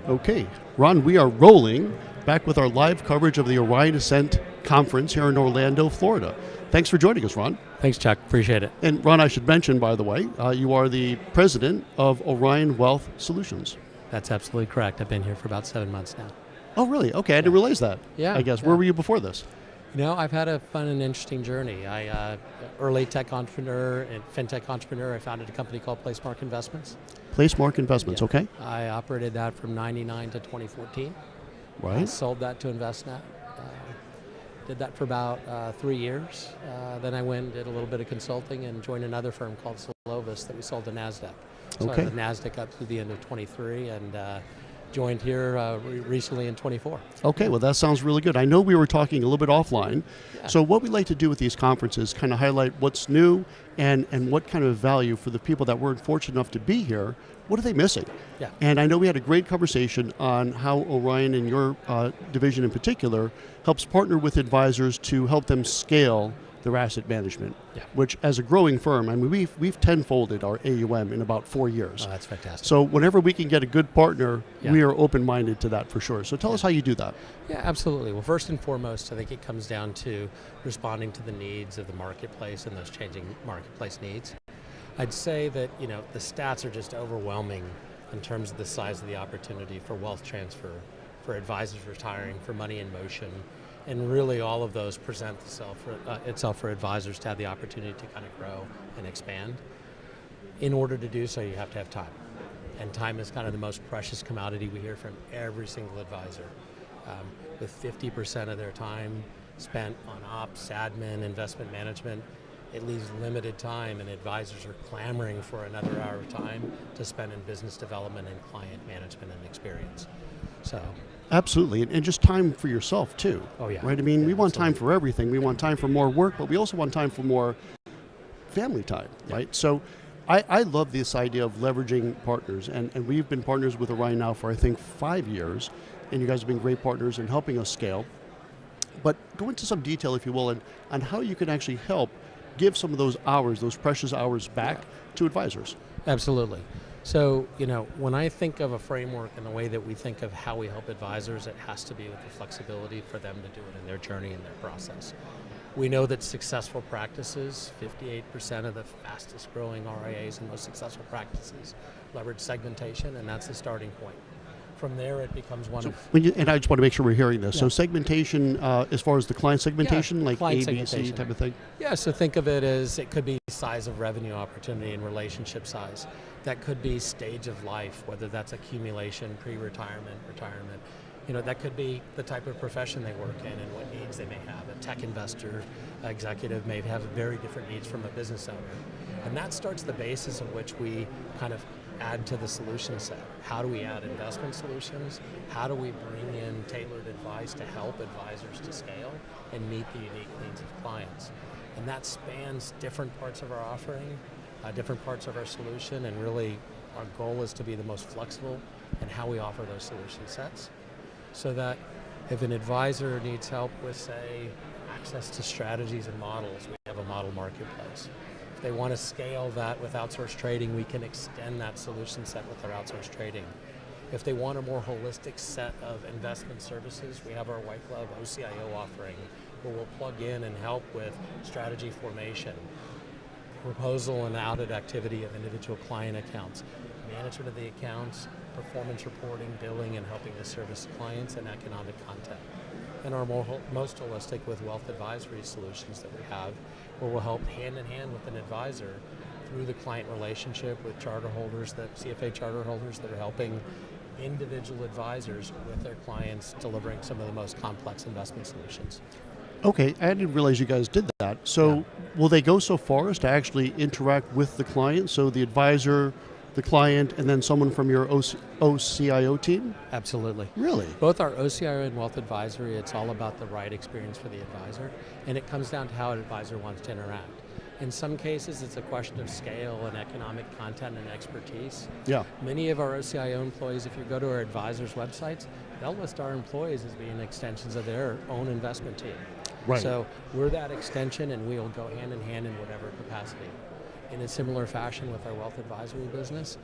Okay, Ron, we are rolling back with our live coverage of the Orion Ascent Conference here in Orlando, Florida. Thanks for joining us, Ron. Thanks, Chuck. Appreciate it. And Ron, I should mention, by the way, you are the president of Orion Wealth Solutions. That's absolutely correct. I've been here for about 7 months now. Oh, really? Okay, I didn't realize that. Yeah. I guess. Yeah. Where were you before this? You know, I've had a fun and interesting journey. Early tech entrepreneur and fintech entrepreneur. I founded a company called Placemark Investments. Placemark Investments, okay. I operated that from 99 to 2014. Right. I sold that to InvestNet. Did that for about 3 years. Then I went and did a little bit of consulting and joined another firm called Solovis that we sold to NASDAQ. So Okay. I was at NASDAQ up through the end of 23 and joined here recently in 24. Okay, well that sounds really good. I know we were talking a little bit offline. Yeah. So what we like to do with these conferences, kind of highlight what's new and what kind of value for the people that weren't fortunate enough to be here, what are they missing? Yeah. And I know we had a great conversation on how Orion and your division in particular helps partner with advisors to help them scale their asset management, which as a growing firm, I mean, we've tenfolded our AUM in about 4 years. Oh, that's fantastic. So whenever we can get a good partner, Yeah. we are open-minded to that for sure. So tell us how you do that. Yeah, absolutely. Well, first and foremost, I think it comes down to responding to the needs of the marketplace and those changing marketplace needs. I'd say that, you know, the stats are just overwhelming in terms of the size of the opportunity for wealth transfer, for advisors retiring, for money in motion, and really all of those present itself for advisors to have the opportunity to kind of grow and expand. In order to do so, you have to have time. And time is kind of the most precious commodity we hear from every single advisor. With 50% of their time spent on ops, admin, investment management, it leaves limited time, and advisors are clamoring for another hour of time to spend in business development and client management and experience. So. Absolutely, and just time for yourself too. Oh yeah. Right, I mean, Yeah, we want time absolutely. for everything. We want time for more work, but we also want time for more family time, right? So I love this idea of leveraging partners, and we've been partners with Orion now for I think 5 years, and you guys have been great partners in helping us scale. But go into some detail, if you will, on how you can actually help give some of those hours, those precious hours back to advisors. Absolutely. So, you know, when I think of a framework and the way that we think of how we help advisors, it has to be with the flexibility for them to do it in their journey and their process. We know that successful practices, 58% of the fastest growing RIAs and most successful practices leverage segmentation, and that's the starting point. From there, it becomes one of... And I just want to make sure we're hearing this. Yeah. So segmentation, as far as the client segmentation, like client A, B, C type of thing? Yeah, so think of it as it could be size of revenue opportunity and relationship size. That could be stage of life, whether that's accumulation, pre-retirement, retirement. You know, that could be the type of profession they work in and what needs they may have. A tech investor, executive may have very different needs from a business owner. And that starts the basis of which we kind of add to the solution set. How do we add investment solutions? How do we bring in tailored advice to help advisors to scale and meet the unique needs of clients? And that spans different parts of our offering, different parts of our solution, and really our goal is to be the most flexible in how we offer those solution sets, so that if an advisor needs help with, say, access to strategies and models, we have a model marketplace. If they want to scale that with outsourced trading, we can extend that solution set with our outsourced trading. If they want a more holistic set of investment services, we have our white glove OCIO offering, where we'll plug in and help with strategy formation, proposal and audit activity of individual client accounts, management of the accounts, performance reporting, billing, and helping to service clients and economic content. And our most holistic with wealth advisory solutions that we have, where we'll help hand in hand with an advisor through the client relationship with charter holders, CFA charter holders that are helping individual advisors with their clients delivering some of the most complex investment solutions. Okay, I didn't realize you guys did that. So will they go so far as to actually interact with the client? So the advisor, the client, and then someone from your OCIO team? Absolutely. Really? Both our OCIO and wealth advisory, it's all about the right experience for the advisor, and it comes down to how an advisor wants to interact. In some cases, it's a question of scale and economic content and expertise. Yeah. Many of our OCIO employees, if you go to our advisors' websites, they'll list our employees as being extensions of their own investment team. Right. So we're that extension, and we'll go hand in hand in whatever capacity. In a similar fashion with our wealth advisory business,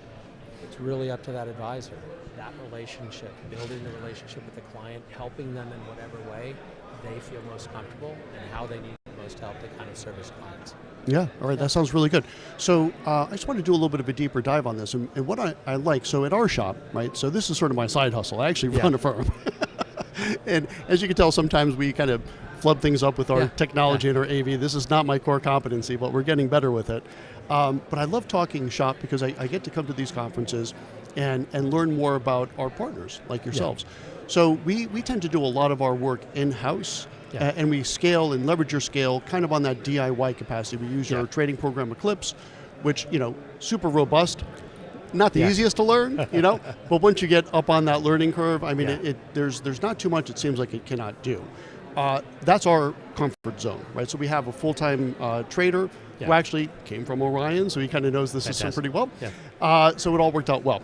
it's really up to that advisor. that relationship, building the relationship with the client, helping them in whatever way they feel most comfortable and how they need the most help to kind of service clients. Yeah, all right, that sounds really good. So I just want to do a little bit of a deeper dive on this. And what I like, so at our shop, right, so this is sort of my side hustle. I actually run a firm. And as you can tell, sometimes we kind of flub things up with our technology and our AV. This is not my core competency, but we're getting better with it. But I love talking shop because I get to come to these conferences and learn more about our partners like yourselves. So we tend to do a lot of our work in-house. And we scale and leverage your scale kind of on that DIY capacity. We use your trading program Eclipse, which, super robust. Not the easiest to learn, but once you get up on that learning curve, I mean, there's not too much it seems like it cannot do. That's our comfort zone, right? So we have a full-time trader who actually came from Orion, so he kind of knows the system pretty well. So it all worked out well.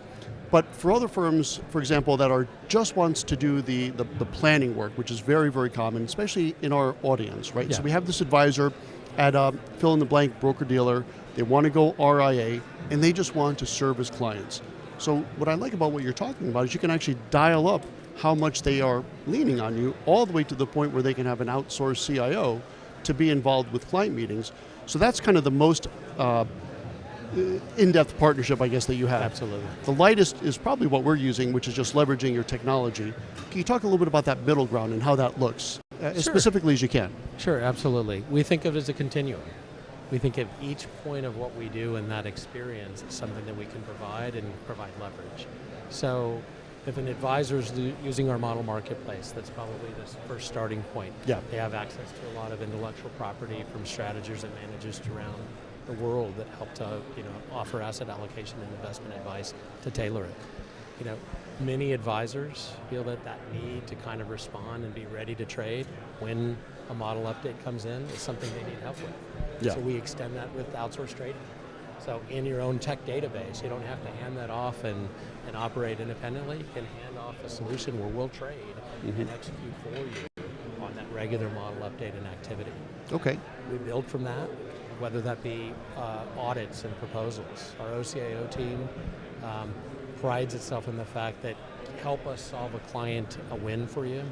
But for other firms, for example, that are just wants to do the planning work, which is very, very common, especially in our audience, right? So we have this advisor at fill-in-the-blank broker-dealer. They want to go RIA, and they just want to service clients. So what I like about what you're talking about is you can actually dial up how much they are leaning on you, all the way to the point where they can have an outsourced CIO to be involved with client meetings. So that's kind of the most in-depth partnership, I guess, that you have. Absolutely. The lightest is probably what we're using, which is just leveraging your technology. Can you talk a little bit about that middle ground and how that looks, as specifically as you can? Sure, absolutely. We think of it as a continuum. We think of each point of what we do in that experience as something that we can provide and provide leverage. So if an advisor is using our model marketplace, that's probably the first starting point. They have access to a lot of intellectual property from strategists and managers around the world that help to offer asset allocation and investment advice to tailor it. Many advisors feel that need to kind of respond and be ready to trade when a model update comes in is something they need help with. So we extend that with outsourced trading. So in your own tech database, you don't have to hand that off and operate independently. You can hand off a solution where we'll trade and execute for you on that regular model update and activity. Okay. We build from that, whether that be audits and proposals. Our OCIO team prides itself in the fact that help us solve a client a win for you,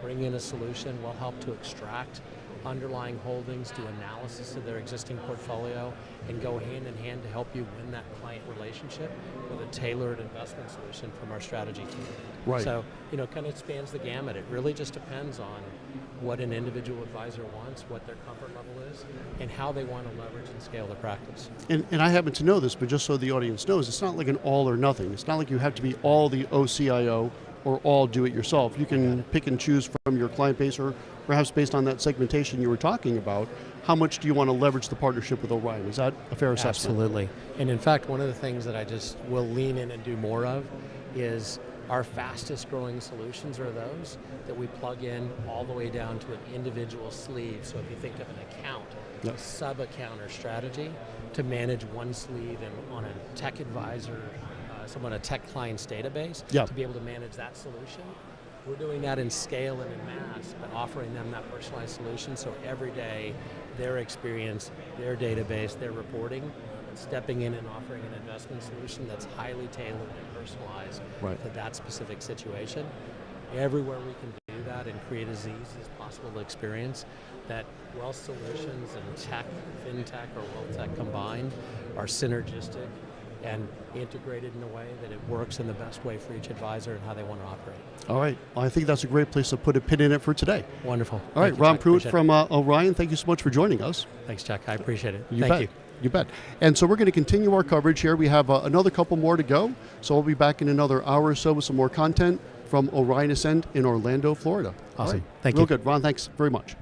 bring in a solution, we'll help to extract underlying holdings, do analysis of their existing portfolio, and go hand in hand to help you win that client relationship with a tailored investment solution from our strategy team. Right. So, kind of spans the gamut. It really just depends on what an individual advisor wants, what their comfort level is, and how they want to leverage and scale their practice. And I happen to know this, but just so the audience knows, it's not like an all or nothing. It's not like you have to be all the OCIO or all do it yourself. You can pick and choose from your client base, or perhaps based on that segmentation you were talking about, how much do you want to leverage the partnership with Orion? Is that a fair assessment? Absolutely. And in fact, one of the things that I just will lean in and do more of is our fastest growing solutions are those that we plug in all the way down to an individual sleeve. So if you think of an account, a sub-account or strategy to manage one sleeve and on a tech advisor, someone a tech client's database, to be able to manage that solution. We're doing that in scale and in mass, but offering them that personalized solution so every day their experience, their database, their reporting, stepping in and offering an investment solution that's highly tailored and personalized to that specific situation. Everywhere we can do that and create as easy as possible experience, that wealth solutions and tech, fintech or wealth tech combined are synergistic and integrated in a way that it works in the best way for each advisor and how they want to operate. All right. Well, I think that's a great place to put a pin in it for today. Wonderful. All right, Ron Pruitt from Orion, thank you so much for joining us. Thanks, Chuck. I appreciate it. Thank you. You bet. And so we're going to continue our coverage here. We have another couple more to go. So we'll be back in another hour or so with some more content from Orion Ascend in Orlando, Florida. Awesome. Right. Thank you. Real good. Ron, thanks very much.